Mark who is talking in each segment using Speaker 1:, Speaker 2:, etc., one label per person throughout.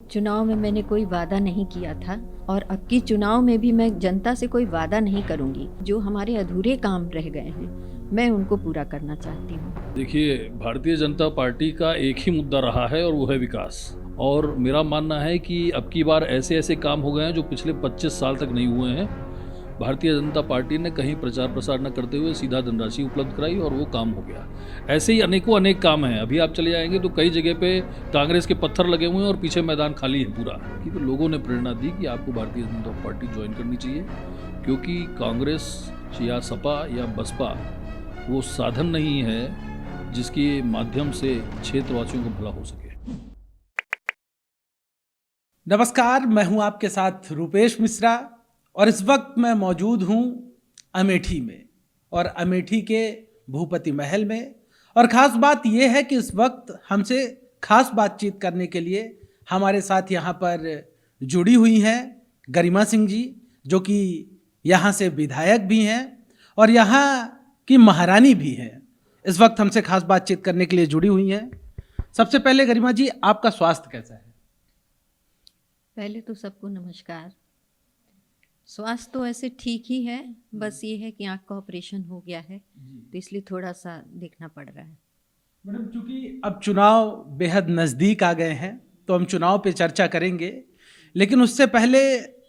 Speaker 1: चुनाव में मैंने कोई वादा नहीं किया था और अब की चुनाव में भी मैं जनता से कोई वादा नहीं करूंगी। जो हमारे अधूरे काम रह गए हैं मैं उनको पूरा करना चाहती हूँ।
Speaker 2: देखिए, भारतीय जनता पार्टी का एक ही मुद्दा रहा है और वो है विकास। और मेरा मानना है कि अब की बार ऐसे ऐसे काम हो गए हैं जो पिछले 25 साल तक नहीं हुए हैं। भारतीय जनता पार्टी ने कहीं प्रचार प्रसार न करते हुए सीधा धनराशि उपलब्ध कराई और वो काम हो गया। ऐसे ही अनेकों अनेक काम हैं। अभी आप चले जाएंगे तो कई जगह पे कांग्रेस के पत्थर लगे हुए हैं और पीछे मैदान खाली है पूरा, क्योंकि लोगों ने प्रेरणा दी कि आपको भारतीय जनता पार्टी ज्वाइन करनी चाहिए, क्योंकि कांग्रेस या सपा या बसपा वो साधन नहीं है जिसके माध्यम से क्षेत्रवासियों को भला हो सके।
Speaker 3: नमस्कार, मैं हूं आपके साथ रूपेश मिश्रा और इस वक्त मैं मौजूद हूं अमेठी में और अमेठी के भूपति महल में। और ख़ास बात यह है कि इस वक्त हमसे खास बातचीत करने के लिए हमारे साथ यहाँ पर जुड़ी हुई हैं गरिमा सिंह जी, जो कि यहाँ से विधायक भी हैं और यहाँ की महारानी भी हैं। इस वक्त हमसे खास बातचीत करने के लिए जुड़ी हुई हैं। सबसे पहले गरिमा जी, आपका स्वास्थ्य कैसा है?
Speaker 1: पहले तो सबको नमस्कार। स्वास्थ्य तो ऐसे ठीक ही है, बस ये है कि आँख का ऑपरेशन हो गया है तो इसलिए थोड़ा सा देखना पड़ रहा है।
Speaker 3: मैडम, चूंकि अब चुनाव बेहद नज़दीक आ गए हैं तो हम चुनाव पे चर्चा करेंगे, लेकिन उससे पहले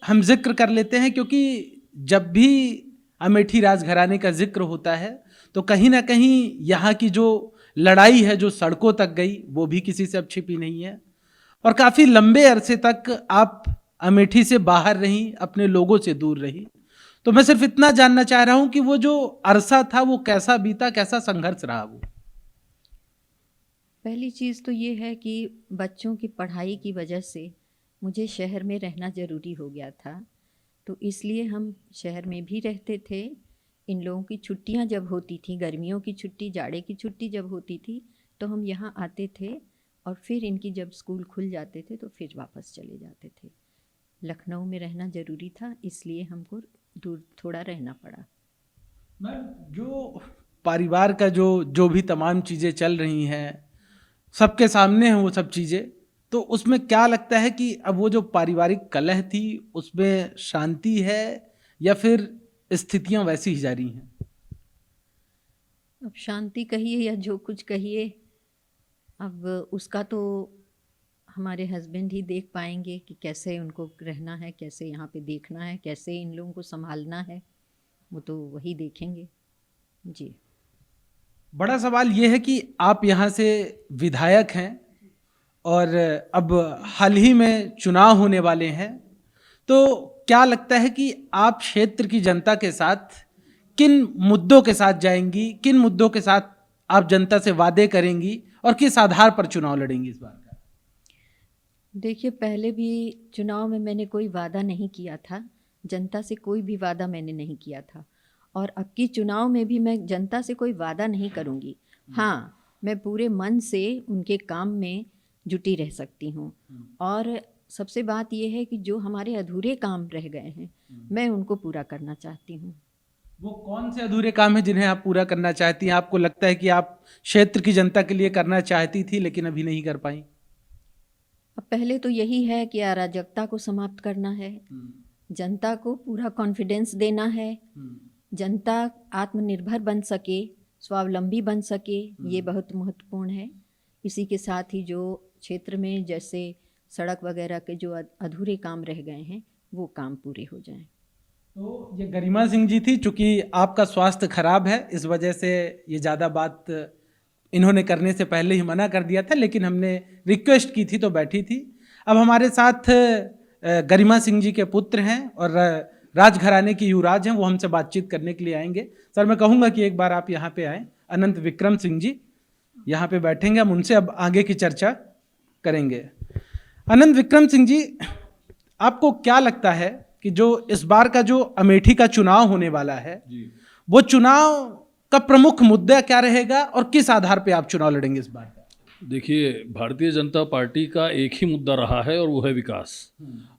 Speaker 3: हम जिक्र कर लेते हैं, क्योंकि जब भी अमेठी राजघराने का जिक्र होता है तो कहीं ना कहीं यहाँ की जो लड़ाई है जो सड़कों तक गई वो भी किसी से अब छिपी नहीं है। और काफ़ी लंबे अरसे तक आप अमेठी से बाहर रहीं, अपने लोगों से दूर रही। तो मैं सिर्फ इतना जानना चाह रहा हूँ कि वो जो अरसा था वो कैसा बीता, कैसा संघर्ष रहा वो?
Speaker 1: पहली चीज़ तो ये है कि बच्चों की पढ़ाई की वजह से मुझे शहर में रहना ज़रूरी हो गया था, तो इसलिए हम शहर में भी रहते थे। इन लोगों की छुट्टियां जब होती थी, गर्मियों की छुट्टी, जाड़े की छुट्टी जब होती थी तो हम यहाँ आते थे और फिर इनकी जब स्कूल खुल जाते थे तो फिर वापस चले जाते थे। लखनऊ में रहना ज़रूरी था, इसलिए हमको दूर थोड़ा रहना पड़ा।
Speaker 3: मैम, जो परिवार का जो भी तमाम चीज़ें चल रही हैं, सबके सामने हैं वो सब चीज़ें, तो उसमें क्या लगता है कि अब वो जो पारिवारिक कलह थी उसमें शांति है या फिर स्थितियां वैसी ही जारी हैं?
Speaker 1: अब शांति कहिए या जो कुछ कहिए, अब उसका तो हमारे हस्बैंड ही देख पाएंगे कि कैसे उनको रहना है, कैसे यहाँ पे देखना है, कैसे इन लोगों को संभालना है, वो तो वही देखेंगे जी।
Speaker 3: बड़ा सवाल ये है कि आप यहाँ से विधायक हैं और अब हाल ही में चुनाव होने वाले हैं, तो क्या लगता है कि आप क्षेत्र की जनता के साथ किन मुद्दों के साथ जाएंगी, किन मुद्दों के साथ आप जनता से वादे करेंगी और किस आधार पर चुनाव लड़ेंगी इस बार का?
Speaker 1: देखिए, पहले भी चुनाव में मैंने कोई वादा नहीं किया था, जनता से कोई भी वादा मैंने नहीं किया था और अब की चुनाव में भी मैं जनता से कोई वादा नहीं करूँगी। हाँ, मैं पूरे मन से उनके काम में जुटी रह सकती हूँ और सबसे बात यह है कि जो हमारे अधूरे काम रह गए हैं मैं उनको पूरा करना चाहती हूँ।
Speaker 3: वो कौन से अधूरे काम हैं जिन्हें आप पूरा करना चाहती हैं? आपको लगता है कि आप क्षेत्र की जनता के लिए करना चाहती थी लेकिन अभी नहीं कर पाई?
Speaker 1: अब पहले तो यही है कि अराजकता को समाप्त करना है, जनता को पूरा कॉन्फिडेंस देना है, जनता आत्मनिर्भर बन सके, स्वावलंबी बन सके, ये बहुत महत्वपूर्ण है। इसी के साथ ही जो क्षेत्र में जैसे सड़क वगैरह के जो अधूरे काम रह गए हैं वो काम पूरे हो जाएं।
Speaker 3: तो ये गरिमा सिंह जी थी। चूंकि आपका स्वास्थ्य खराब है इस वजह से ये ज़्यादा बात इन्होंने करने से पहले ही मना कर दिया था, लेकिन हमने रिक्वेस्ट की थी तो बैठी थी। अब हमारे साथ गरिमा सिंह जी के पुत्र हैं और राजघराने के युवराज हैं, वो हमसे बातचीत करने के लिए आएंगे। सर, मैं कहूँगा कि एक बार आप यहाँ पे आएँ। अनंत विक्रम सिंह जी यहाँ पे बैठेंगे, हम उनसे अब आगे की चर्चा करेंगे। अनंत विक्रम सिंह जी, आपको क्या लगता है कि जो इस बार का जो अमेठी का चुनाव होने वाला है वो चुनाव का प्रमुख मुद्दा क्या रहेगा और किस आधार पे आप चुनाव लड़ेंगे इस बार?
Speaker 2: देखिए, भारतीय जनता पार्टी का एक ही मुद्दा रहा है और वो है विकास।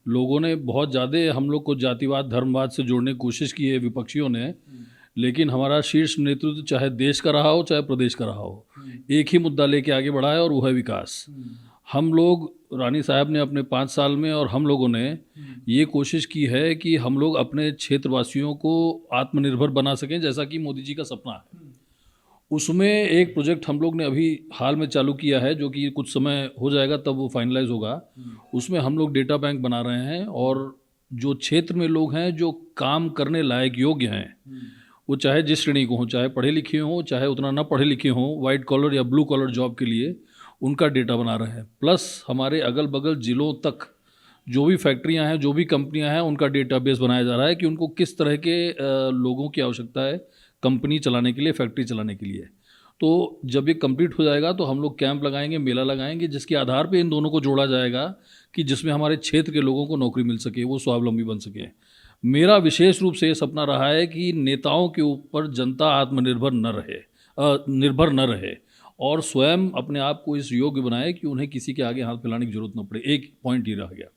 Speaker 2: लोगों ने बहुत ज़्यादा हम लोग को जातिवाद धर्मवाद से जोड़ने की कोशिश की है विपक्षियों ने, लेकिन हमारा शीर्ष नेतृत्व चाहे देश का रहा हो चाहे प्रदेश का रहा हो, एक ही मुद्दा लेके आगे बढ़ा है और वो है विकास। हम लोग रानी साहब ने अपने 5 साल में और हम लोगों ने ये कोशिश की है कि हम लोग अपने क्षेत्रवासियों को आत्मनिर्भर बना सकें, जैसा कि मोदी जी का सपना है। उसमें एक प्रोजेक्ट हम लोग ने अभी हाल में चालू किया है, जो कि कुछ समय हो जाएगा तब वो फाइनलाइज होगा। उसमें हम लोग डेटा बैंक बना रहे हैं और जो क्षेत्र में लोग हैं जो काम करने लायक योग्य हैं, वो चाहे जिस श्रेणी को हों, चाहे पढ़े लिखे हों, चाहे उतना ना पढ़े लिखे हों, वाइट कॉलर या ब्लू कॉलर जॉब के लिए उनका डेटा बना रहे हैं। प्लस हमारे अगल बगल ज़िलों तक जो भी फैक्ट्रियां हैं, जो भी कंपनियां हैं, उनका डेटाबेस बनाया जा रहा है कि उनको किस तरह के लोगों की आवश्यकता है कंपनी चलाने के लिए, फैक्ट्री चलाने के लिए। तो जब ये कंप्लीट हो जाएगा तो हम लोग कैंप लगाएंगे, मेला लगाएंगे, जिसके आधार पे इन दोनों को जोड़ा जाएगा कि जिसमें हमारे क्षेत्र के लोगों को नौकरी मिल सके, वो स्वावलंबी बन सके। मेरा विशेष रूप से ये सपना रहा है कि नेताओं के ऊपर जनता आत्मनिर्भर न रहे, निर्भर न रहे और स्वयं अपने आप को इस योग्य बनाए कि उन्हें किसी के आगे हाथ फैलाने की जरूरत न पड़े। एक पॉइंट ये रह गया।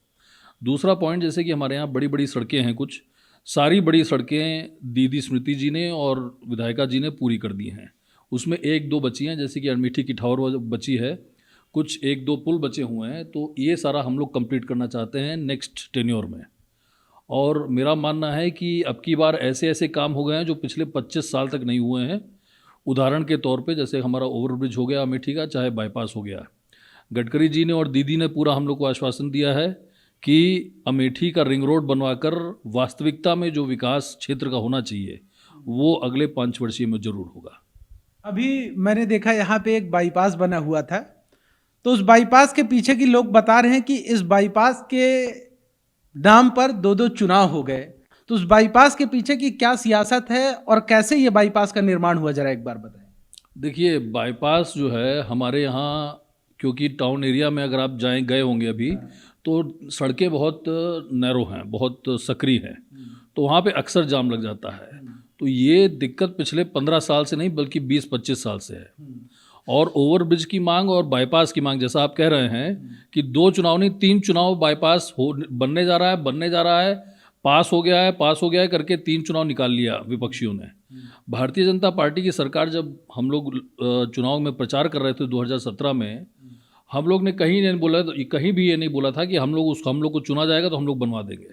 Speaker 2: दूसरा पॉइंट, जैसे कि हमारे यहाँ बड़ी बड़ी सड़कें हैं, कुछ सारी बड़ी सड़कें दीदी स्मृति जी ने और विधायिका जी ने पूरी कर दी हैं। उसमें एक दो बची हैं, जैसे कि अमेठी की ठावर बची है, कुछ एक दो पुल बचे हुए हैं। तो ये सारा हम लोग कंप्लीट करना चाहते हैं नेक्स्ट टेन्योर में। और मेरा मानना है कि अब की बार ऐसे ऐसे काम हो गए हैं जो पिछले 25 साल तक नहीं हुए हैं। उदाहरण के तौर पे जैसे हमारा ओवरब्रिज हो गया अमेठी का, चाहे बाईपास हो गया। गडकरी जी ने और दीदी ने पूरा हम लोग को आश्वासन दिया है कि अमेठी का रिंग रोड बनवाकर वास्तविकता में जो विकास क्षेत्र का होना चाहिए वो अगले 5 वर्षीय में जरूर होगा।
Speaker 3: अभी मैंने देखा यहाँ पे एक बाईपास बना हुआ था, तो उस बाईपास के पीछे की लोग बता रहे हैं कि इस बाईपास के नाम पर 2-2 चुनाव हो गए। तो उस बाईपास के पीछे की क्या सियासत है और कैसे ये बाईपास का निर्माण हुआ, जरा एक बार बताएं।
Speaker 2: देखिए, बाईपास जो है हमारे यहाँ, क्योंकि टाउन एरिया में अगर आप गए होंगे अभी, तो सड़कें बहुत नैरो हैं, बहुत सकरी हैं, तो वहाँ पे अक्सर जाम लग जाता है। तो ये दिक्कत पिछले 15 साल से नहीं बल्कि 20-25 साल से है। और ओवरब्रिज की मांग और बाईपास की मांग, जैसा आप कह रहे हैं कि 2 चुनाव नहीं 3 चुनाव बाईपास बनने जा रहा है, पास हो गया है करके 3 चुनाव निकाल लिया विपक्षियों ने। भारतीय जनता पार्टी की सरकार जब हम लोग चुनाव में प्रचार कर रहे थे 2017 में, हम लोग ने कहीं नहीं बोला, कहीं भी ये नहीं बोला था कि हम लोग को चुना जाएगा तो हम लोग बनवा देंगे।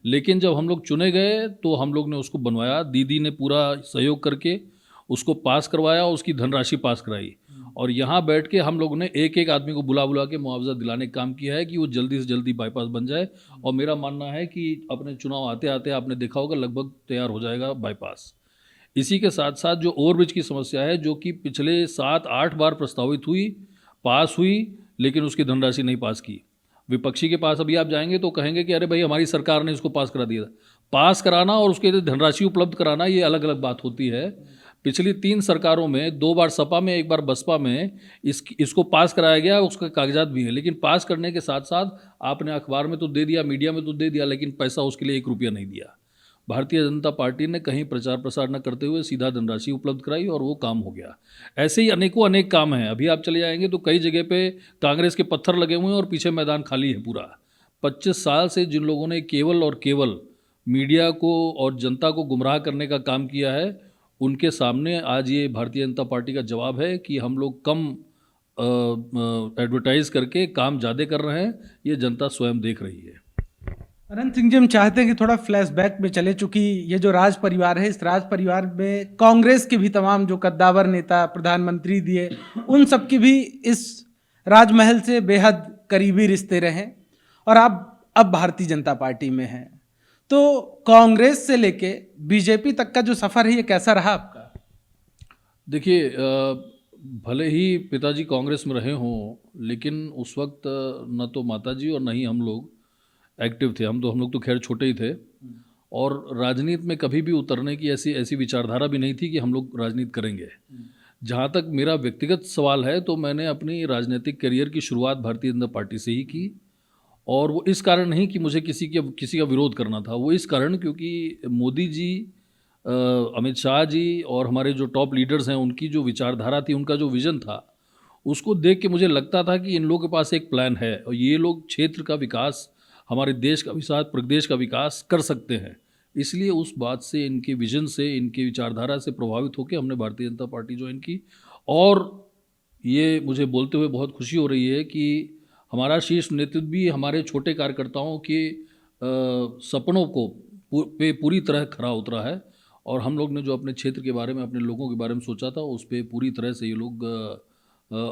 Speaker 2: लेकिन जब हम लोग चुने गए तो हम लोग ने उसको बनवाया। दीदी ने पूरा सहयोग करके उसको पास करवाया, उसकी धनराशि पास कराई और यहाँ बैठ के हम लोगों ने एक एक आदमी को बुला बुला के मुआवजा दिलाने का काम किया है कि वो जल्दी से जल्दी बाईपास बन जाए। और मेरा मानना है कि अपने चुनाव आते आते आपने देखा होगा लगभग तैयार हो जाएगा बाईपास। इसी के साथ साथ जो ओवरब्रिज की समस्या है, जो कि पिछले 7-8 बार प्रस्तावित हुई, पास हुई, लेकिन उसकी धनराशि नहीं पास की। विपक्षी के पास अभी आप जाएंगे तो कहेंगे कि अरे भाई हमारी सरकार ने इसको पास करा दिया। पास कराना और उसके लिए धनराशि उपलब्ध कराना ये अलग अलग बात होती है। पिछली 3 सरकारों में 2 बार सपा में, 1 बार बसपा में इसको पास कराया गया, उसका कागजात भी है। लेकिन पास करने के साथ साथ आपने अखबार में तो दे दिया, मीडिया में तो दे दिया, लेकिन पैसा उसके लिए 1 रुपया नहीं दिया। भारतीय जनता पार्टी ने कहीं प्रचार प्रसार न करते हुए सीधा धनराशि उपलब्ध कराई और वो काम हो गया। ऐसे ही अनेकों अनेक काम हैं। अभी आप चले जाएंगे तो कई जगह पे कांग्रेस के पत्थर लगे हुए हैं और पीछे मैदान खाली है पूरा। 25 साल से जिन लोगों ने केवल और केवल मीडिया को और जनता को गुमराह करने का काम किया है, उनके सामने आज ये भारतीय जनता पार्टी का जवाब है कि हम लोग कम एडवर्टाइज करके काम ज़्यादा कर रहे हैं। ये जनता स्वयं देख रही है।
Speaker 3: अनंत सिंह जी, हम चाहते हैं कि थोड़ा फ्लैशबैक में चले। चूंकि ये जो राज परिवार है, इस राज परिवार में कांग्रेस के भी तमाम जो कद्दावर नेता, प्रधानमंत्री दिए, उन सब की भी इस राजमहल से बेहद करीबी रिश्ते रहे और आप अब भारतीय जनता पार्टी में हैं। तो कांग्रेस से लेके बीजेपी तक का जो सफ़र है, ये कैसा रहा आपका?
Speaker 2: देखिए, भले ही पिताजी कांग्रेस में रहे हों, लेकिन उस वक्त न तो माताजी और न ही हम लोग एक्टिव थे। हम लोग तो खैर छोटे ही थे और राजनीति में कभी भी उतरने की ऐसी विचारधारा भी नहीं थी कि हम लोग राजनीति करेंगे। जहाँ तक मेरा व्यक्तिगत सवाल है, तो मैंने अपनी राजनीतिक करियर की शुरुआत भारतीय जनता पार्टी से ही की। और वो इस कारण नहीं कि मुझे किसी का विरोध करना था, वो इस कारण क्योंकि मोदी जी, अमित शाह जी और हमारे जो टॉप लीडर्स हैं, उनकी जो विचारधारा थी, उनका जो विज़न था, उसको देख के मुझे लगता था कि इन लोगों के पास एक प्लान है और ये लोग क्षेत्र का विकास, हमारे देश का विकास, प्रदेश का विकास कर सकते हैं। इसलिए उस बात से, इनके विजन से, इनकी विचारधारा से प्रभावित होकर हमने भारतीय जनता पार्टी ज्वाइन की। और ये मुझे बोलते हुए बहुत खुशी हो रही है कि हमारा शीर्ष नेतृत्व भी हमारे छोटे कार्यकर्ताओं के सपनों को पे पूरी तरह खरा उतरा है, और हम लोग ने जो अपने क्षेत्र के बारे में, अपने लोगों के बारे में सोचा था, उस पे पूरी तरह से ये लोग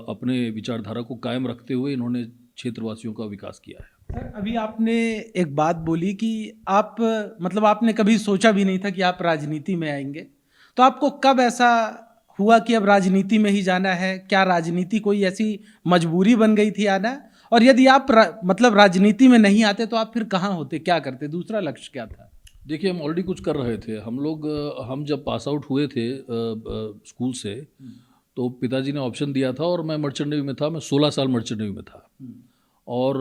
Speaker 2: अपने विचारधारा को कायम रखते हुए इन्होंने क्षेत्रवासियों का विकास किया है।
Speaker 3: सर, अभी आपने एक बात बोली कि आप मतलब आपने कभी सोचा भी नहीं था कि आप राजनीति में आएंगे, तो आपको कब ऐसा हुआ कि अब राजनीति में ही जाना है? क्या राजनीति कोई ऐसी मजबूरी बन गई थी आना? और यदि आप मतलब राजनीति में नहीं आते तो आप फिर कहाँ होते, क्या करते, दूसरा लक्ष्य क्या था?
Speaker 2: देखिए, हम ऑलरेडी कुछ कर रहे थे। हम जब पास आउट हुए थे स्कूल से, तो पिताजी ने ऑप्शन दिया था और मैं मर्चेंट नेवी में था। मैं 16 साल मर्चेंट नेवी में था, और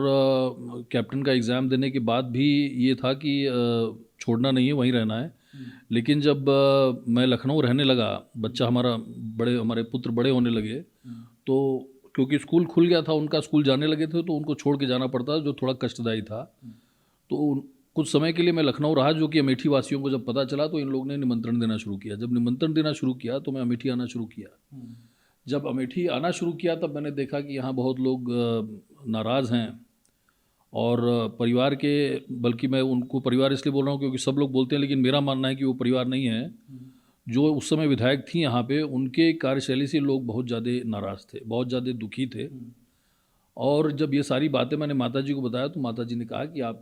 Speaker 2: कैप्टन का एग्ज़ाम देने के बाद भी ये था कि छोड़ना नहीं है, वहीं रहना है। लेकिन जब मैं लखनऊ रहने लगा, हमारे पुत्र बड़े होने लगे, तो क्योंकि स्कूल खुल गया था, उनका स्कूल जाने लगे थे, तो उनको छोड़ के जाना पड़ता, जो थोड़ा कष्टदायी था। तो कुछ समय के लिए मैं लखनऊ रहा, जो कि अमेठी वासियों को जब पता चला तो इन लोगों ने निमंत्रण देना शुरू किया। जब निमंत्रण देना शुरू किया तो मैं अमेठी आना शुरू किया। जब अमेठी आना शुरू किया तब मैंने देखा कि यहाँ बहुत लोग नाराज़ हैं, और परिवार के, बल्कि मैं उनको परिवार इसलिए बोल रहा हूँ क्योंकि सब लोग बोलते हैं, लेकिन मेरा मानना है कि वो परिवार नहीं है। जो उस समय विधायक थी यहाँ पे, उनके कार्यशैली से लोग बहुत ज़्यादा नाराज़ थे, बहुत ज़्यादा दुखी थे। और जब ये सारी बातें मैंने माताजी को बताया तो माताजी ने कहा कि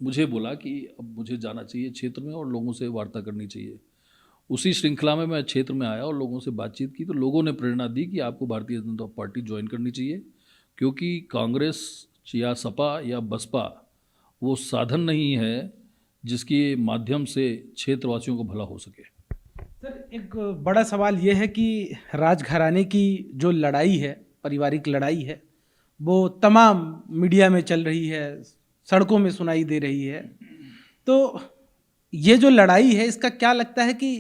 Speaker 2: मुझे बोला कि अब मुझे जाना चाहिए क्षेत्र में और लोगों से वार्ता करनी चाहिए। उसी श्रृंखला में मैं क्षेत्र में आया और लोगों से बातचीत की, तो लोगों ने प्रेरणा दी कि आपको भारतीय जनता पार्टी ज्वाइन करनी चाहिए, क्योंकि कांग्रेस या सपा या बसपा वो साधन नहीं है जिसके माध्यम से क्षेत्रवासियों को भला हो सके।
Speaker 3: सर, एक बड़ा सवाल ये है कि राजघराने की जो लड़ाई है, पारिवारिक लड़ाई है, वो तमाम मीडिया में चल रही है, सड़कों में सुनाई दे रही है। तो ये जो लड़ाई है, इसका क्या लगता है कि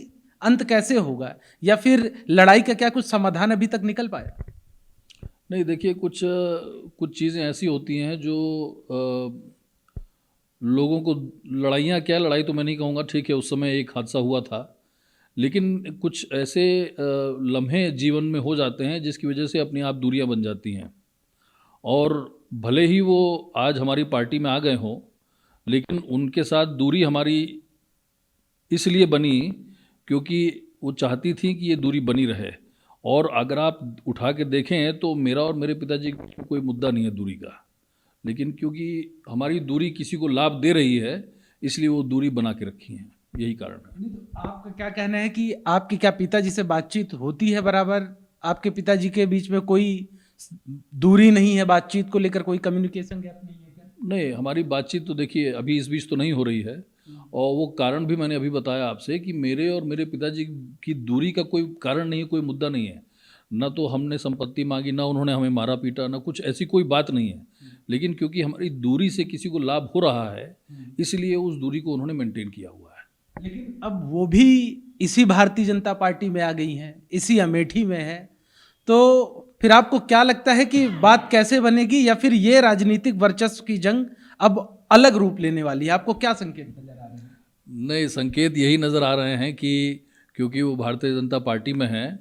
Speaker 3: अंत कैसे होगा, या फिर लड़ाई का क्या कुछ समाधान अभी तक निकल पाया?
Speaker 2: नहीं, देखिए, कुछ चीज़ें ऐसी होती हैं जो लोगों को, लड़ाइयाँ क्या, लड़ाई तो मैं नहीं कहूँगा, ठीक है उस समय एक हादसा हुआ था, लेकिन कुछ ऐसे लम्हे जीवन में हो जाते हैं जिसकी वजह से अपने आप दूरियां बन जाती हैं। और भले ही वो आज हमारी पार्टी में आ गए हों, लेकिन उनके साथ दूरी हमारी इसलिए बनी क्योंकि वो चाहती थी कि ये दूरी बनी रहे। और अगर आप उठा के देखें तो मेरा और मेरे पिताजी का कोई मुद्दा नहीं है दूरी का, लेकिन क्योंकि हमारी दूरी किसी को लाभ दे रही है, इसलिए वो दूरी बना के रखी है, यही कारण है।
Speaker 3: आपका क्या कहना है कि आपकी क्या पिताजी से बातचीत होती है बराबर? आपके पिताजी के बीच में कोई दूरी नहीं है, बातचीत को लेकर कोई कम्युनिकेशन गैप नहीं है क्या?
Speaker 2: नहीं, हमारी बातचीत तो देखिए अभी इस बीच तो नहीं हो रही है, और वो कारण भी मैंने अभी बताया आपसे कि मेरे और मेरे पिताजी की दूरी का कोई कारण नहीं है, कोई मुद्दा नहीं है। ना तो हमने संपत्ति मांगी, ना उन्होंने हमें मारा पीटा, ना कुछ ऐसी कोई बात नहीं है। लेकिन क्योंकि हमारी दूरी से किसी को लाभ हो रहा है, इसलिए उस दूरी को उन्होंने मेंटेन किया हुआ है।
Speaker 3: लेकिन अब वो भी इसी भारतीय जनता पार्टी में आ गई हैं, इसी अमेठी में है, तो फिर आपको क्या लगता है कि बात कैसे बनेगी, या फिर ये राजनीतिक वर्चस्व की जंग अब अलग रूप लेने वाली है? आपको क्या संकेत नजर आ रहे हैं?
Speaker 2: नहीं, संकेत यही नज़र आ रहे हैं कि क्योंकि वो भारतीय जनता पार्टी में हैं,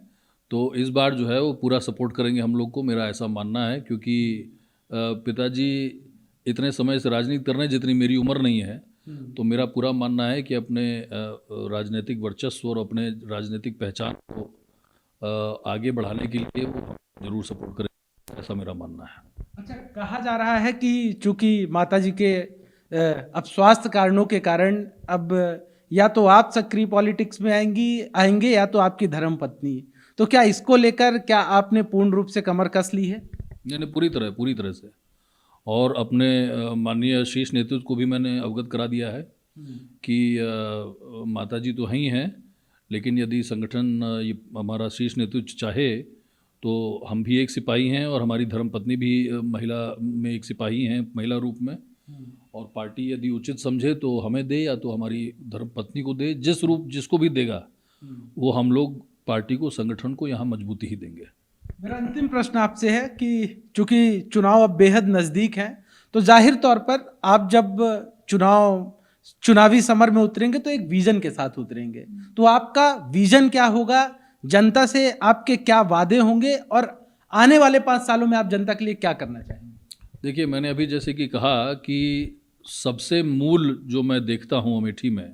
Speaker 2: तो इस बार जो है वो पूरा सपोर्ट करेंगे हम लोग को, मेरा ऐसा मानना है। क्योंकि पिताजी इतने समय से राजनीति कर रहे हैं जितनी मेरी उम्र नहीं है, तो मेरा पूरा मानना है कि अपने राजनीतिक वर्चस्व और अपने राजनीतिक पहचान को आगे बढ़ाने के लिए वो ज़रूर सपोर्ट करें, ऐसा मेरा मानना है।
Speaker 3: अच्छा, कहा जा रहा है कि चूंकि माताजी के अब स्वास्थ्य कारणों के कारण अब या तो आप सक्रिय पॉलिटिक्स में आएंगे या तो आपकी धर्मपत्नी, तो क्या इसको लेकर क्या आपने पूर्ण रूप से कमर कस ली है?
Speaker 2: नहीं, पूरी तरह से, और अपने माननीय शीर्ष नेतृत्व को भी मैंने अवगत करा दिया है कि माताजी तो ही हैं, लेकिन यदि संगठन ये हमारा शीर्ष नेतृत्व चाहे तो हम भी एक सिपाही हैं, और हमारी धर्मपत्नी भी महिला में एक सिपाही हैं, महिला रूप में। और पार्टी यदि उचित समझे तो हमें दे, या तो हमारी धर्मपत्नी को दे, जिस रूप जिसको भी देगा वो हम लोग पार्टी को, संगठन को यहाँ मजबूती ही देंगे।
Speaker 3: मेरा अंतिम प्रश्न आपसे है कि चूंकि चुनाव अब बेहद नज़दीक हैं, तो जाहिर तौर पर आप जब चुनावी समर में उतरेंगे तो एक विजन के साथ उतरेंगे, तो आपका विजन क्या होगा? जनता से आपके क्या वादे होंगे, और आने वाले 5 सालों में आप जनता के लिए क्या करना चाहेंगे?
Speaker 2: देखिए, मैंने अभी जैसे कि कहा कि सबसे मूल जो मैं देखता हूँ अमेठी में,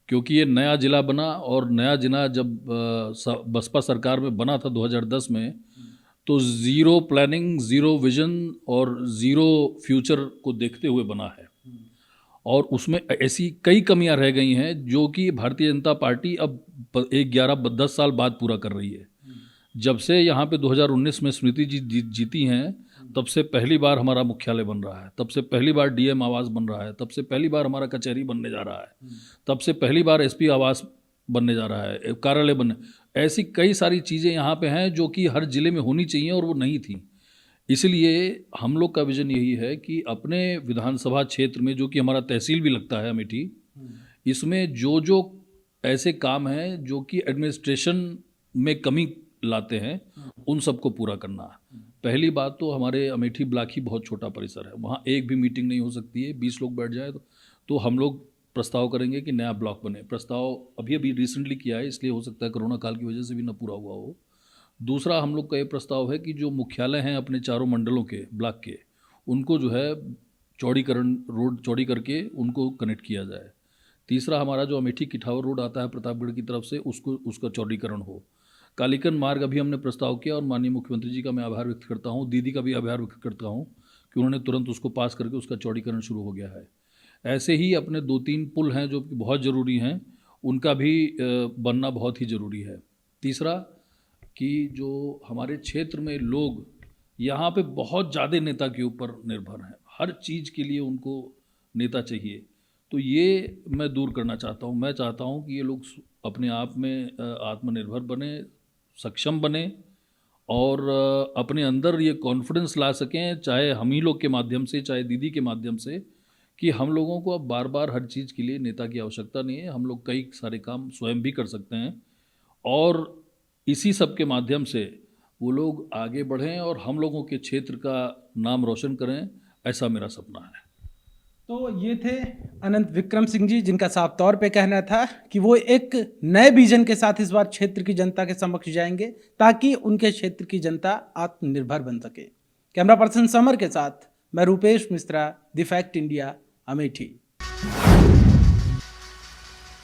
Speaker 2: क्योंकि ये नया ज़िला बना और नया ज़िला जब बसपा सरकार में बना था 2010 में, तो ज़ीरो प्लानिंग, ज़ीरो विज़न और ज़ीरो फ्यूचर को देखते हुए बना है। और उसमें ऐसी कई कमियां रह गई हैं जो कि भारतीय जनता पार्टी अब 10 साल बाद पूरा कर रही है। जब से यहाँ पे 2019 में स्मृति जी जीती हैं, तब से पहली बार हमारा मुख्यालय बन रहा है, तब से पहली बार डीएम आवास बन रहा है, तब से पहली बार हमारा कचहरी बनने जा रहा है, तब से पहली बार एसपी आवास बनने जा रहा है, कार्यालय बनने। ऐसी कई सारी चीज़ें यहाँ पे हैं जो कि हर ज़िले में होनी चाहिए और वो नहीं थी। इसलिए हम लोग का विज़न यही है कि अपने विधानसभा क्षेत्र में, जो कि हमारा तहसील भी लगता है अमेठी, इसमें जो जो ऐसे काम हैं जो कि एडमिनिस्ट्रेशन में कमी लाते हैं, उन सबको पूरा करना है। पहली बात तो हमारे अमेठी ब्लॉक ही बहुत छोटा परिसर है, वहाँ एक भी मीटिंग नहीं हो सकती है। 20 लोग बैठ जाए तो हम लोग प्रस्ताव करेंगे कि नया ब्लॉक बने। प्रस्ताव अभी अभी रिसेंटली किया है, इसलिए हो सकता है कोरोना काल की वजह से भी ना पूरा हुआ हो। दूसरा हम लोग का ये प्रस्ताव है कि जो मुख्यालय हैं अपने चारों मंडलों के, ब्लॉक के, उनको जो है चौड़ीकरण, रोड चौड़ी करके उनको कनेक्ट किया जाए। तीसरा हमारा जो अमेठी किठावर रोड आता है प्रतापगढ़ की तरफ से, उसका चौड़ीकरण हो। कालीकन मार्ग अभी हमने प्रस्ताव किया और माननीय मुख्यमंत्री जी का मैं आभार व्यक्त करता हूँ, दीदी का भी आभार व्यक्त करता हूँ कि उन्होंने तुरंत उसको पास करके उसका चौड़ीकरण शुरू हो गया है। ऐसे ही अपने 2-3 पुल हैं जो कि बहुत ज़रूरी हैं, उनका भी बनना बहुत ही ज़रूरी है। तीसरा कि जो हमारे क्षेत्र में लोग यहाँ पे बहुत ज़्यादा नेता के ऊपर निर्भर हैं, हर चीज़ के लिए उनको नेता चाहिए, तो ये मैं दूर करना चाहता हूँ। मैं चाहता हूँ कि ये लोग अपने आप में आत्मनिर्भर बने, सक्षम बने और अपने अंदर ये कॉन्फिडेंस ला सकें, चाहे हम ही लोग के माध्यम से, चाहे दीदी के माध्यम से, कि हम लोगों को अब बार बार हर चीज़ के लिए नेता की आवश्यकता नहीं है, हम लोग कई सारे काम स्वयं भी कर सकते हैं और इसी सब के माध्यम से वो लोग आगे बढ़ें और हम लोगों के क्षेत्र का नाम रोशन करें, ऐसा मेरा सपना है।
Speaker 3: तो ये थे अनंत विक्रम सिंह जी, जिनका साफ तौर पे कहना था कि वो एक नए विजन के साथ इस बार क्षेत्र की जनता के समक्ष जाएंगे ताकि उनके क्षेत्र की जनता आत्मनिर्भर बन सके। कैमरा पर्सन समर के साथ मैं Rupesh Mishra, the fact India, Amethi.